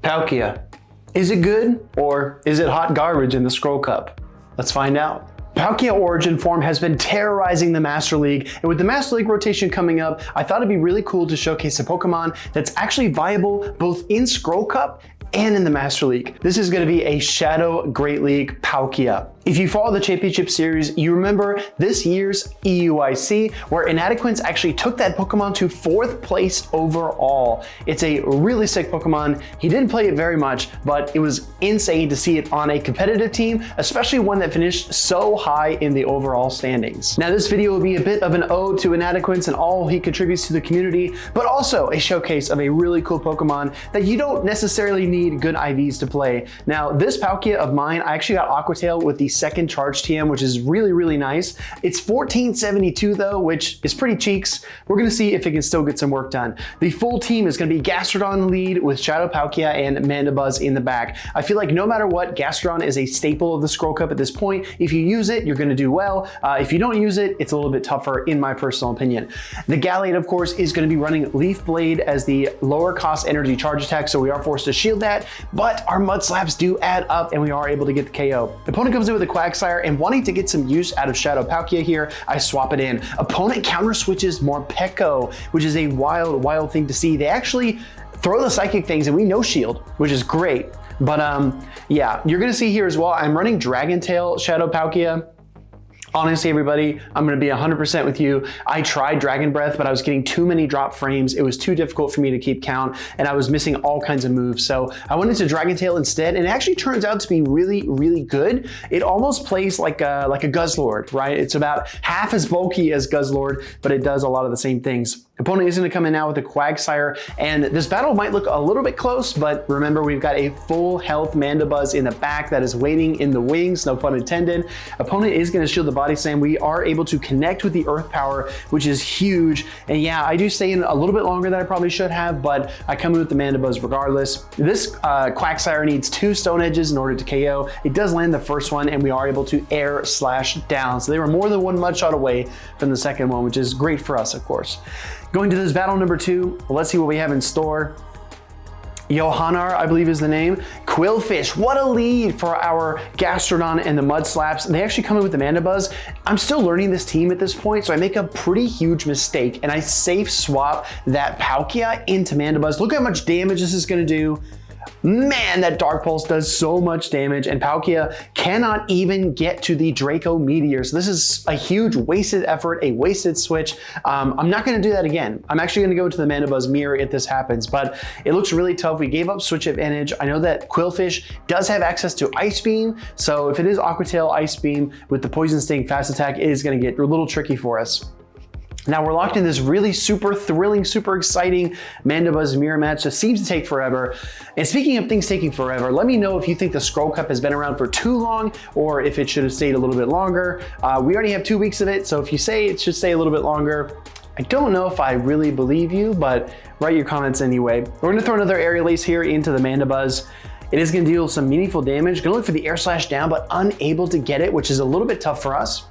Palkia. Is it good or is it hot garbage in the Scroll Cup? Let's find out. Palkia Origin form has been terrorizing the Master League, and with the Master League rotation coming up, I thought it'd be really cool to showcase a Pokemon that's actually viable both in Scroll Cup and in the Master League. This is going to be a Shadow Great League Palkia. If you follow the Championship Series, you remember this year's EUIC, where Inadequance actually took that Pokemon to 4th place overall. It's a really sick Pokemon. He didn't play it very much, but it was insane to see it on a competitive team, especially one that finished so high in the overall standings. Now, this video will be a bit of an ode to Inadequance and all he contributes to the community, but also a showcase of a really cool Pokemon that you don't necessarily need good IVs to play. Now, this Palkia of mine, I actually got Aquatail with the second charge TM, which is really, really nice. It's 1472 though, which is pretty cheeks. We're gonna see if it can still get some work done. The full team is gonna be Gastrodon lead with Shadow Palkia and Mandibuzz in the back. I feel like no matter what, Gastrodon is a staple of the Scroll Cup at this point. If you use it, you're gonna do well. If you don't use it, it's a little bit tougher in my personal opinion. The Gallade, of course, is gonna be running Leaf Blade as the lower cost energy charge attack, so we are forced to shield that, but our Mud Slaps do add up and we are able to get the KO. The opponent comes in with a Quagsire, and wanting to get some use out of Shadow Palkia here, I swap it in. Opponent counter switches Morpeko, which is a wild thing to see. They actually throw the psychic things and we no shield, which is great. But yeah, you're gonna see here as well, I'm running Dragon Tail Shadow Palkia. Honestly, everybody, I'm gonna be 100% with you. I tried Dragon Breath, but I was getting too many drop frames. It was too difficult for me to keep count, and I was missing all kinds of moves. So I went into Dragon Tail instead, and it actually turns out to be really, really good. It almost plays like a Guzzlord, right? It's about half as bulky as Guzzlord, but it does a lot of the same things. Opponent is going to come in now with a Quagsire, and this battle might look a little bit close, but remember, we've got a full health Mandibuzz in the back that is waiting in the wings, no pun intended. Opponent is going to shield the body slam. We are able to connect with the Earth Power, which is huge. And yeah, I do stay in a little bit longer than I probably should have, but I come in with the Mandibuzz regardless. This Quagsire needs 2 Stone Edges in order to KO. It does land the first one, and we are able to air slash down. So they were more than 1 mud shot away from the second one, which is great for us, of course. Going to this battle number 2, let's see what we have in store. Johannar, I believe is the name. Quillfish, what a lead for our Gastrodon and the Mud Slaps. They actually come in with the Mandibuzz. I'm still learning this team at this point, so I make a pretty huge mistake and I safe swap that Palkia into Mandibuzz. Look how much damage this is gonna do. Man, that Dark Pulse does so much damage, and Palkia cannot even get to the Draco Meteor. So this is a huge wasted effort, a wasted switch. I'm not gonna do that again. I'm actually gonna go to the Mandibuzz mirror if this happens, but it looks really tough. We gave up switch advantage. I know that Quillfish does have access to Ice Beam, so if it is Aqua Tail Ice Beam with the Poison Sting fast attack, it is gonna get a little tricky for us. Now we're locked in this really super thrilling, super exciting Mandibuzz mirror match that seems to take forever. And speaking of things taking forever, let me know if you think the Scroll Cup has been around for too long or if it should have stayed a little bit longer. We already have 2 weeks of it, so if you say it should stay a little bit longer, I don't know if I really believe you, but write your comments anyway. We're gonna throw another Aerial Ace here into the Mandibuzz. It is gonna deal some meaningful damage. Gonna look for the Air Slash down, but unable to get it, which is a little bit tough for us,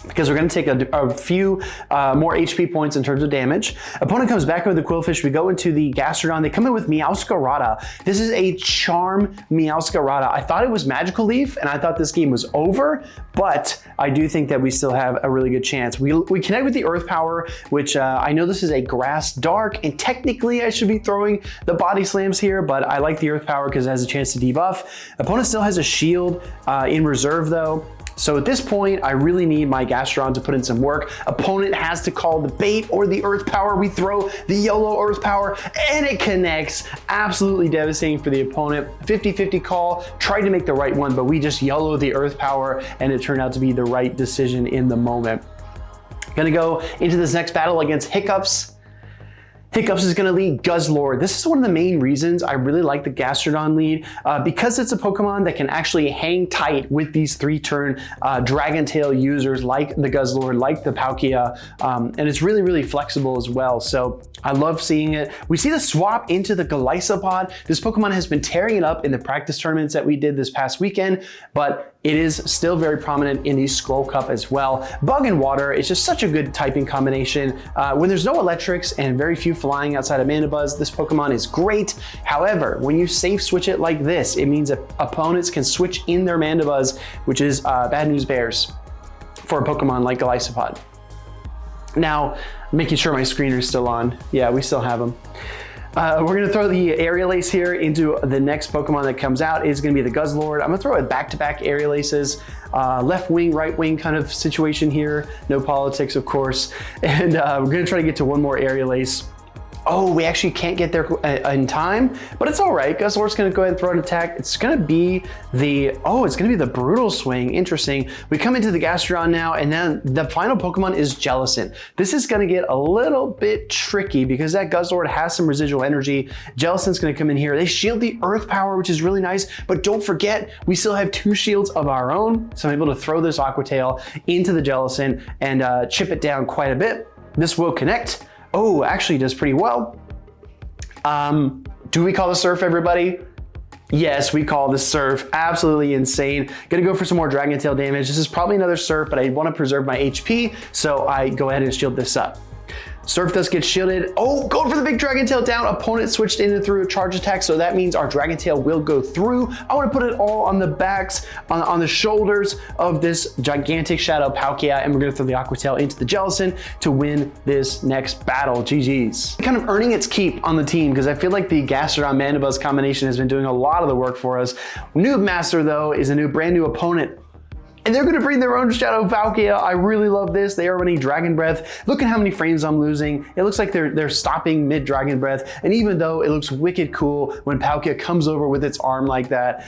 because we're going to take a few more HP points in terms of damage. Opponent comes back with the Quillfish. We go into the Gastrodon. They come in with Meowscarada. This is a Charm Meowscarada. I thought it was Magical Leaf, and I thought this game was over, but I do think that we still have a really good chance. We connect with the Earth Power, which I know this is a Grass Dark, and technically I should be throwing the Body Slams here, but I like the Earth Power because it has a chance to debuff. Opponent still has a shield in reserve though. So at this point, I really need my Gastrodon to put in some work. Opponent has to call the bait or the Earth Power. We throw the YOLO Earth Power and it connects. Absolutely devastating for the opponent. 50-50 call, tried to make the right one, but we just YOLO the Earth Power and it turned out to be the right decision in the moment. Gonna go into this next battle against Hiccups. Hiccups is going to lead Guzzlord. This is one of the main reasons I really like the Gastrodon lead, because it's a Pokemon that can actually hang tight with these 3-turn Dragon Tail users like the Guzzlord, like the Palkia, and it's really, really flexible as well. So I love seeing it. We see the swap into the Golisopod. This Pokemon has been tearing it up in the practice tournaments that we did this past weekend, but it is still very prominent in the Scroll Cup as well. Bug and Water is just such a good typing combination. When there's no electrics and very few flying outside of Mandibuzz, this Pokemon is great. However, when you safe switch it like this, it means that opponents can switch in their Mandibuzz, which is bad news bears for a Pokemon like Golisopod. Now, making sure my screener is still on. Yeah, we still have them. We're gonna throw the Aerial Ace here into the next Pokemon that comes out. It's gonna be the Guzzlord. I'm gonna throw it back-to-back Aerial Aces. Left wing, right wing kind of situation here. No politics, of course. And we're gonna try to get to one more Aerial Ace. Oh, we actually can't get there in time, but it's all right. Guzzlord's gonna go ahead and throw an attack. It's gonna be the Brutal Swing. Interesting. We come into the Gastrodon now, and then the final Pokemon is Jellicent. This is gonna get a little bit tricky because that Guzzlord has some residual energy. Jellicent's gonna come in here. They shield the Earth Power, which is really nice, but don't forget, we still have 2 shields of our own, so I'm able to throw this Aqua Tail into the Jellicent and chip it down quite a bit. This will connect. Oh, actually does pretty well. Do we call the Surf, everybody? Yes, we call the Surf. Absolutely insane. Gonna go for some more Dragon Tail damage. This is probably another Surf, but I want to preserve my HP, so I go ahead and shield this up. Surf does get shielded. Oh, going for the big Dragon Tail down. Opponent switched in and through a charge attack, so that means our Dragon Tail will go through. I want to put it all on the backs, on the shoulders of this gigantic Shadow Palkia, and we're going to throw the Aqua Tail into the Jellicent to win this next battle. GG's. Kind of earning its keep on the team because I feel like the Gastrodon Mandibuzz combination has been doing a lot of the work for us. Noob Master, though, is a brand new opponent. And they're gonna bring their own Shadow Palkia. I really love this. They are running Dragon Breath. Look at how many frames I'm losing. It looks like they're stopping mid Dragon Breath. And even though it looks wicked cool when Palkia comes over with its arm like that,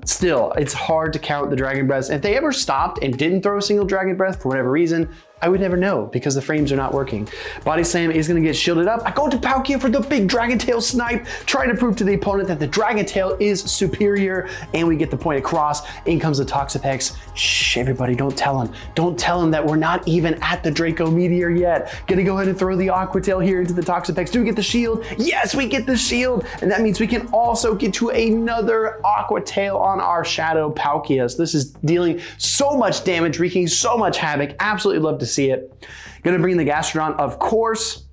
still, it's hard to count the Dragon Breaths. If they ever stopped and didn't throw a single Dragon Breath for whatever reason, I would never know because the frames are not working. Body Slam is gonna get shielded up. I go to Palkia for the big Dragon Tail snipe, trying to prove to the opponent that the Dragon Tail is superior, and we get the point across. In comes the Toxapex. Shh, everybody, don't tell him. Don't tell him that we're not even at the Draco Meteor yet. Gonna go ahead and throw the Aqua Tail here into the Toxapex. Do we get the shield? Yes, we get the shield, and that means we can also get to another Aqua Tail on our Shadow Palkia. So this is dealing so much damage, wreaking so much havoc. Absolutely love to see it. Gonna bring in the Gastrodon, of course.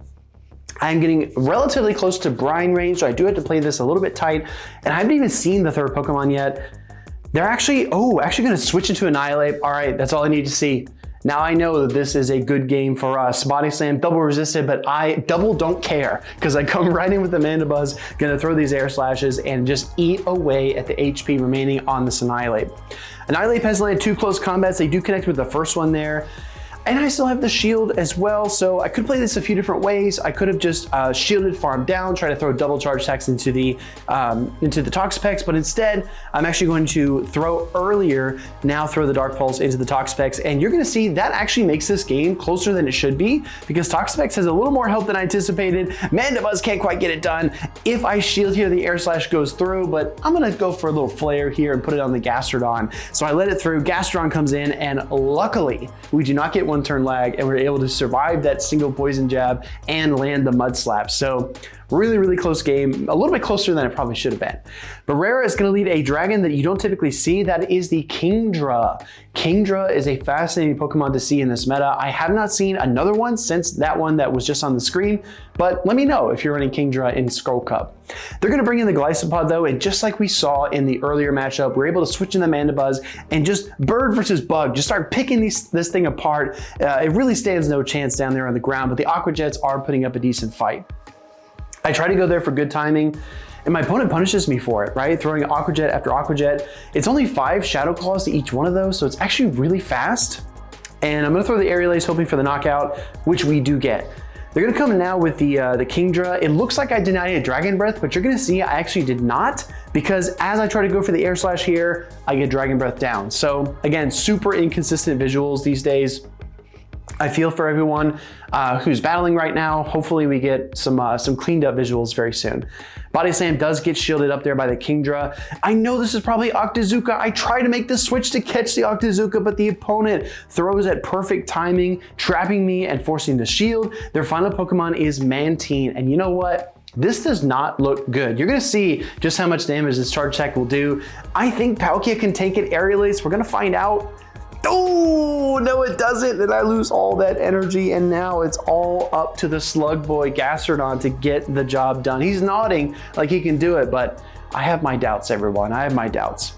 I'm getting relatively close to brine range, so I do have to play this a little bit tight. And I haven't even seen the third Pokemon yet. They're actually gonna switch into Annihilate. All right, that's all I need to see. Now I know that this is a good game for us. Body Slam, double resisted, but I double don't care because I come right in with the Mandibuzz, gonna throw these air slashes and just eat away at the HP remaining on this Annihilate. Annihilate has landed 2 close combats. They do connect with the first one there. And I still have the shield as well, so I could play this a few different ways. I could have just shielded, farmed down, try to throw double charge attacks into the Toxapex, but instead, I'm actually going to throw earlier, now throw the Dark Pulse into the Toxapex, and you're gonna see that actually makes this game closer than it should be, because Toxapex has a little more health than I anticipated. Mandibuzz can't quite get it done. If I shield here, the Air Slash goes through, but I'm gonna go for a little flare here and put it on the Gastrodon. So I let it through, Gastrodon comes in, and luckily, we do not get one turn lag, and we're able to survive that single poison jab and land the Mud Slap. So really, really close game, a little bit closer than it probably should have been. Barrera is going to lead a dragon that you don't typically see. That is the Kingdra. Kingdra is a fascinating Pokemon to see in this meta. I have not seen another one since that one that was just on the screen, but let me know if you're running Kingdra in Scroll Cup. They're going to bring in the Golisopod though, and just like we saw in the earlier matchup, we're able to switch in the Mandibuzz and just bird versus bug, just start picking this thing apart. It really stands no chance down there on the ground, but the Aqua Jets are putting up a decent fight. I try to go there for good timing, and my opponent punishes me for it, right? Throwing Aqua Jet after Aqua Jet. It's only 5 Shadow Claws to each one of those, so it's actually really fast. And I'm gonna throw the Aerial Ace hoping for the knockout, which we do get. They're gonna come now with the Kingdra. It looks like I denied a Dragon Breath, but you're gonna see I actually did not, because as I try to go for the Air Slash here, I get Dragon Breath down. So again, super inconsistent visuals these days. I feel for everyone who's battling right now. Hopefully we get some cleaned up visuals very soon. Body Slam does get shielded up there by the Kingdra. I know this is probably Octazooka. I try to make the switch to catch the Octazooka, but the opponent throws at perfect timing, trapping me and forcing the shield. Their final Pokemon is Mantine, and you know what? This does not look good. You're gonna see just how much damage this charge attack will do. I think Palkia can take it Aerial Ace. We're gonna find out. Oh, no it doesn't, and I lose all that energy, and now it's all up to the slug boy Gastrodon to get the job done. He's nodding like he can do it, but I have my doubts, everyone. I have my doubts.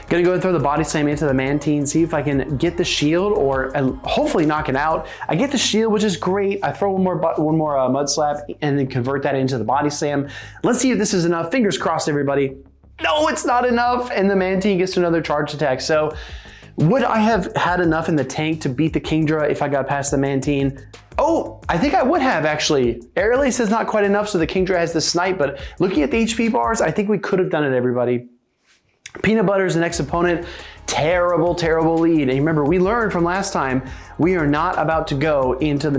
Gonna go and throw the Body Slam into the Mantine, see if I can get the shield or hopefully knock it out. I get the shield, which is great. I throw one more Mud Slap and then convert that into the Body Slam. Let's see if this is enough. Fingers crossed, everybody. No, it's not enough, and the Mantine gets another charge attack. So would I have had enough in the tank to beat the Kingdra if I got past the Mantine? Oh, I think I would have actually. Aerial Ace is not quite enough, so the Kingdra has the Snipe, but looking at the HP bars, I think we could have done it, everybody. Peanut Butter is the next opponent. Terrible, terrible lead. And remember, we learned from last time, we are not about to go into the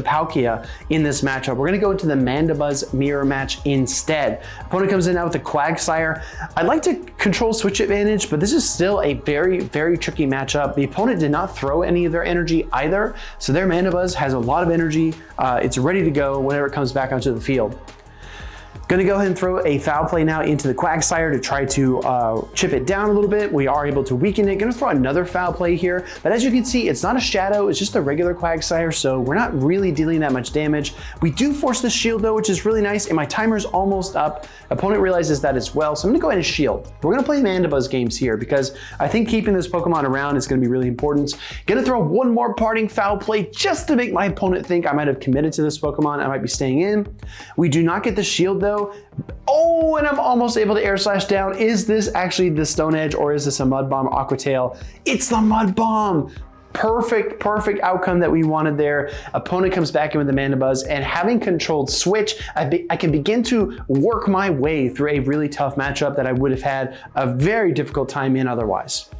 Palkia in this matchup. We're gonna go into the Mandibuzz mirror match instead. Opponent comes in now with the Quagsire. I'd like to control switch advantage, but this is still a very, very tricky matchup. The opponent did not throw any of their energy either, so their Mandibuzz has a lot of energy. It's ready to go whenever it comes back onto the field. Gonna go ahead and throw a Foul Play now into the Quagsire to try to chip it down a little bit. We are able to weaken it. Gonna throw another Foul Play here, but as you can see, it's not a Shadow, it's just a regular Quagsire, so we're not really dealing that much damage. We do force the shield though, which is really nice, and my timer's almost up. Opponent realizes that as well, so I'm gonna go ahead and shield. We're gonna play Mandibuzz games here because I think keeping this Pokemon around is gonna be really important. Gonna throw one more parting Foul Play just to make my opponent think I might have committed to this Pokemon, I might be staying in. We do not get the shield though. Oh, and I'm almost able to Air Slash down. Is this actually the Stone Edge or is this a Mud Bomb Aqua Tail? It's the Mud Bomb. Perfect, perfect outcome that we wanted there. Opponent comes back in with the Mandibuzz, and having controlled switch, I can begin to work my way through a really tough matchup that I would have had a very difficult time in otherwise.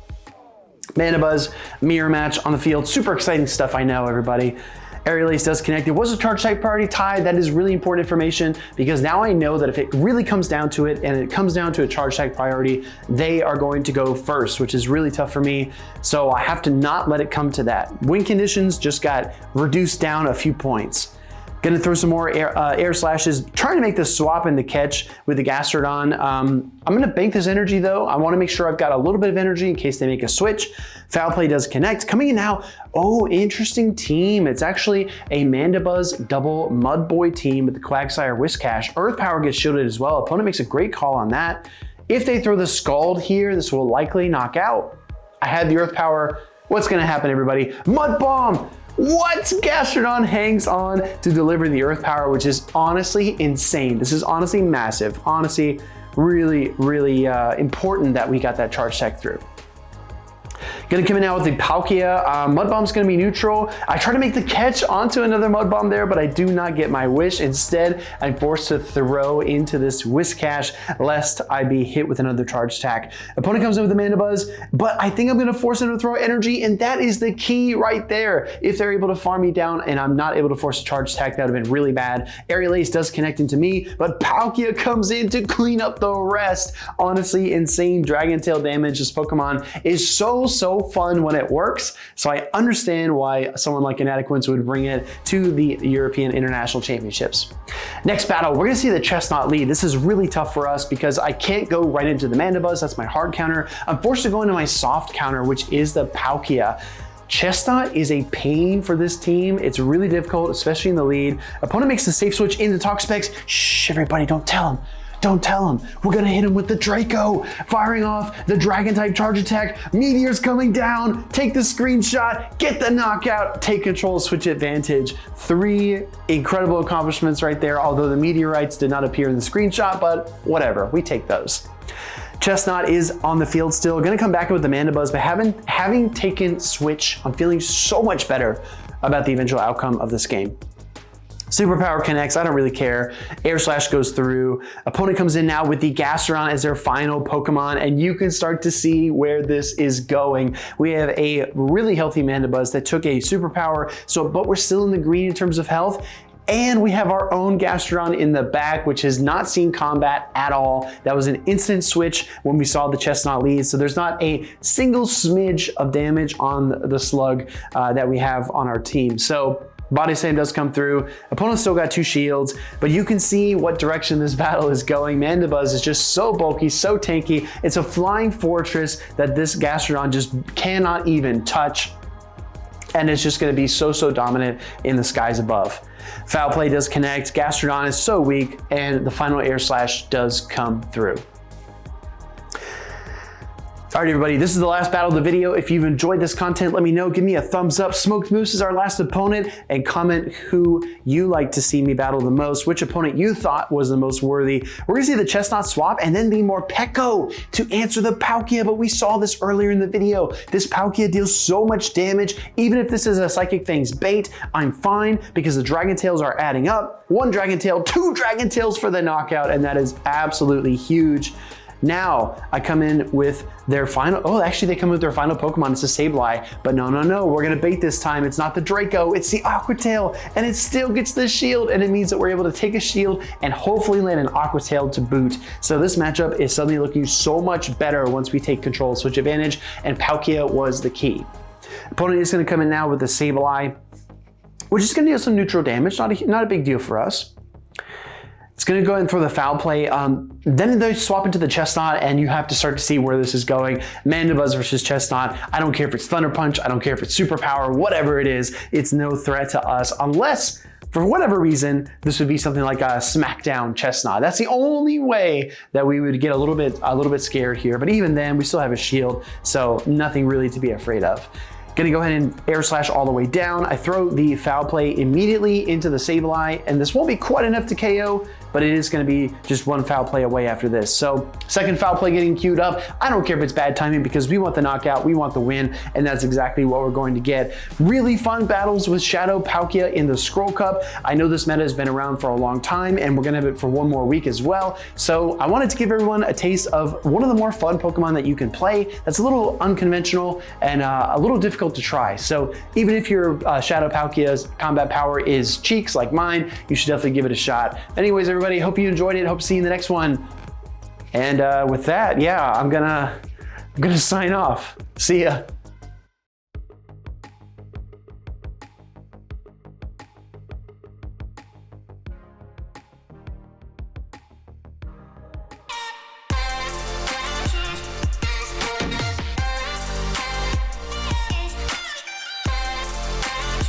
Mandibuzz mirror match on the field. Super exciting stuff, I know, everybody. Aerial Ace does connect. It was a charge type priority tie. That is really important information because now I know that if it really comes down to it and it comes down to a charge type priority, they are going to go first, which is really tough for me. So I have to not let it come to that. Win conditions just got reduced down a few points. Gonna throw some more air slashes, trying to make this swap in the catch with the Gastrodon. I'm gonna bank this energy though. I wanna make sure I've got a little bit of energy in case they make a switch. Foul Play does connect. Coming in now, oh, interesting team. It's actually a Mandibuzz double Mud Boy team with the Quagsire Whiscash. Earth Power gets shielded as well. Opponent makes a great call on that. If they throw the Scald here, this will likely knock out. I had the Earth Power. What's gonna happen, everybody? Mud Bomb! What? Gastrodon hangs on to deliver the Earth Power, which is honestly insane. This is honestly massive. Honestly, really, really important that we got that charge tech through. Gonna come in now with the Palkia. Mud Bomb's gonna be neutral. I try to make the catch onto another Mud Bomb there, but I do not get my wish. Instead, I'm forced to throw into this Whiscash lest I be hit with another charge attack. Opponent comes in with the Mandibuzz, but I think I'm gonna force him to throw energy, and that is the key right there. If they're able to farm me down and I'm not able to force a charge attack, that would have been really bad. Aerial Ace does connect into me, but Palkia comes in to clean up the rest. Honestly, insane Dragon Tail damage. This Pokemon is so fun when it works, so I understand why someone like Inadequence would bring it to the European International Championships. Next battle, we're gonna see the Chesnaught lead. This is really tough for us because I can't go right into the Mandibuzz, that's my hard counter. I'm forced to go into my soft counter, which is the Palkia. Chesnaught is a pain for this team. It's really difficult, especially in the lead. Opponent makes the safe switch into Talk Specs. Shh, everybody, don't tell him. Don't tell him. We're gonna hit him with the Draco, firing off the Dragon type charge attack. Meteor's coming down. Take the screenshot, get the knockout, take control, switch advantage. 3 incredible accomplishments right there, although the meteorites did not appear in the screenshot, but whatever, we take those. Chesnaught is on the field still. Gonna come back with the Mandibuzz, but having taken switch, I'm feeling so much better about the eventual outcome of this game. Superpower connects, I don't really care. Air Slash goes through. Opponent comes in now with the Gastrodon as their final Pokemon, and you can start to see where this is going. We have a really healthy Mandibuzz that took a Superpower, but we're still in the green in terms of health. And we have our own Gastrodon in the back, which has not seen combat at all. That was an instant switch when we saw the Chesnaught lead. So there's not a single smidge of damage on the slug that we have on our team. So Body Slam does come through. Opponent still got 2 shields, but you can see what direction this battle is going. Mandibuzz is just so bulky, so tanky. It's a flying fortress that this Gastrodon just cannot even touch. And it's just gonna be so dominant in the skies above. Foul Play does connect. Gastrodon is so weak, and the final Air Slash does come through. All right, everybody, this is the last battle of the video. If you've enjoyed this content, let me know. Give me a thumbs up. Smoked Moose is our last opponent, and comment who you like to see me battle the most, which opponent you thought was the most worthy. We're gonna see the Chesnaught swap and then the Morpeko to answer the Palkia, but we saw this earlier in the video. This Palkia deals so much damage. Even if this is a Psychic Fangs bait, I'm fine because the Dragon Tails are adding up. 1 Dragon Tail, 2 Dragon Tails for the knockout, and that is absolutely huge. Now, I come in with their final, oh, actually they come with their final Pokemon, it's a Sableye, but no, we're gonna bait this time. It's not the Draco, it's the Aqua Tail, and it still gets the shield, and it means that we're able to take a shield and hopefully land an Aqua Tail to boot. So this matchup is suddenly looking so much better once we take control of Switch Advantage, and Palkia was the key. Opponent is gonna come in now with the Sableye, which is gonna deal some neutral damage, not a big deal for us. It's gonna go ahead and throw the Foul Play. Then they swap into the Chesnaught, and you have to start to see where this is going. Mandibuzz versus Chesnaught. I don't care if it's Thunder Punch, I don't care if it's Superpower, whatever it is, it's no threat to us unless, for whatever reason, this would be something like a Smackdown Chesnaught. That's the only way that we would get a little bit scared here. But even then, we still have a shield, so nothing really to be afraid of. Gonna go ahead and Air Slash all the way down. I throw the Foul Play immediately into the Sableye, and this won't be quite enough to KO, but it is gonna be just 1 Foul Play away after this. So second Foul Play getting queued up. I don't care if it's bad timing because we want the knockout, we want the win, and that's exactly what we're going to get. Really fun battles with Shadow Palkia in the Scroll Cup. I know this meta has been around for a long time, and we're gonna have it for 1 more week as well. So I wanted to give everyone a taste of one of the more fun Pokemon that you can play that's a little unconventional and a little difficult to try. So even if your Shadow Palkia's combat power is cheeks like mine, you should definitely give it a shot. Anyways, everybody, hope you enjoyed it. Hope to see you in the next one. And with that, yeah, I'm gonna sign off. See ya.